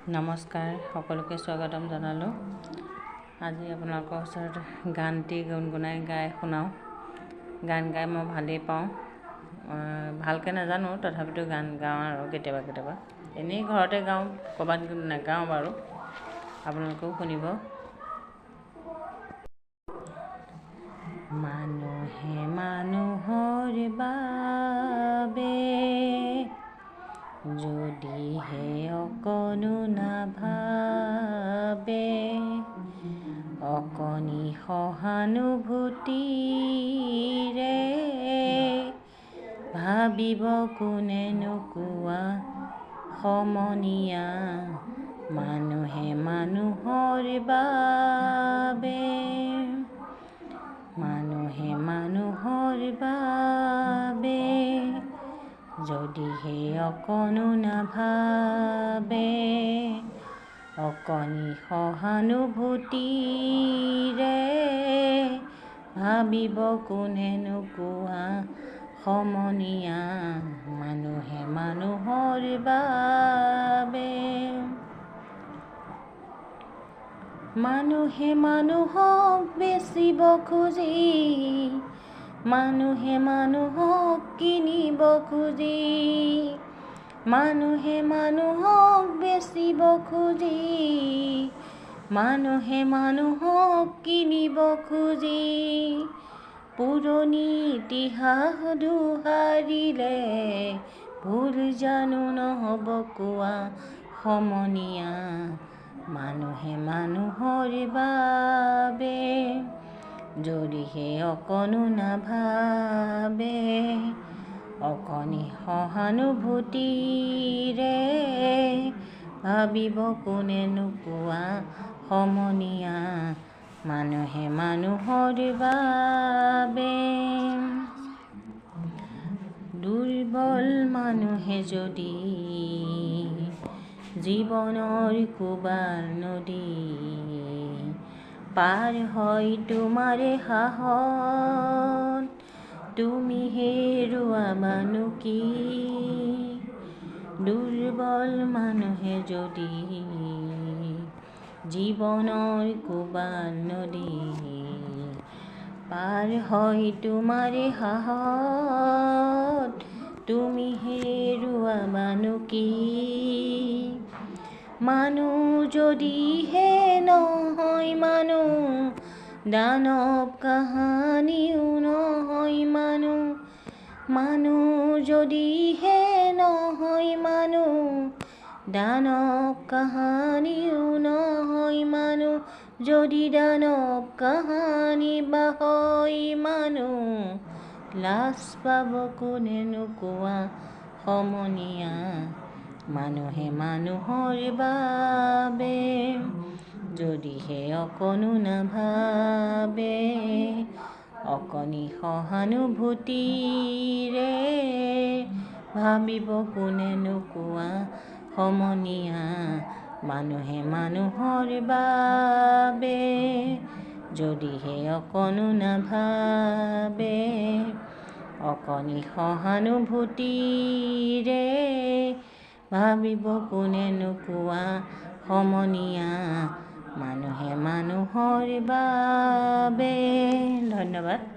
নমস্কাৰ, সকলোকে স্বাগতম জনালোঁ। আজি আপোনালোকৰ ওচৰত গানটি গুণগুণাই গাই শুনাওঁ। গান গাই মই ভালেই পাওঁ, ভালকৈ নাজানো, তথাপিতো গান গাওঁ আৰু কেতিয়াবা এনেই ঘৰতে গাওঁ, ক'ৰবাত নাগাওঁ বাৰু। আপোনালোকেও শুনিব। মানুহে মানুহৰ বাবে যদিহে অকণো নাভাবে, অকণি সহানুভূতিৰে ভাবিব কোনেনো কোৱা সমনীয়া। মানুহে মানুহৰ বাবে, মানুহে মানুহৰ বাবে যদিহে অকণো নাভাবে, অকণি সহানুভূতিৰে ভাবিব কোনেনো কোৱা সমনীয়া। মানুহে মানুহৰ বাবে, মানুহে মানুহক বেচিব খুজি, মানুহে মানুহক কিনিব খুজি, মানুহে মানুহক বেচিব খুজি, মানুহে মানুহক কিনিব খুজি, পুৰণি ইতিহাস দোহাৰিলে ভুল জানো নহ'ব কোৱা সমনীয়া। মানুহে মানুহৰ বাবে যদিহে অকণো নাভাবে, অকণি সহানুভূতিৰে ভাবিব কোনেনো কোৱা সমনীয়া। মানুহে মানুহৰ বাবে, দুৰ্বল মানুহে যদি জীৱনৰ কোবাল নদী পাৰ হয় তোমাৰে সাহত, তুমি হেৰুৱাবানো কি? দুৰ্বল মানুহে যদি জীৱনৰ কোবাল নদী পাৰ হয় তোমাৰে সাহত, তুমি হেৰুৱাবানো কি? মানুহ যদিহে নহয় মানুহ, দানৱ কাহানিও নহয় মানুহ। মানুহ যদিহে নহয় মানুহ, দানৱ কাহানিও নহয় মানুহ। যদি দানৱ কাহানি বা হয় মানুহ, লাজ পাব কোনেনো কোৱা সমনীয়া। মানুহে মানুহৰ বাবে যদিহে অকণো নাভাবে, অকণি সহানুভূতিৰে ভাবিব কোনেনো কোৱা সমনীয়া। মানুহে মানুহৰ বাবে যদিহে অকণো নাভাবে, অকণি সহানুভূতিৰে ভাবিব কোনেনো কোৱা সমনীয়া। মানুহে মানুহৰ বাবে। ধন্যবাদ।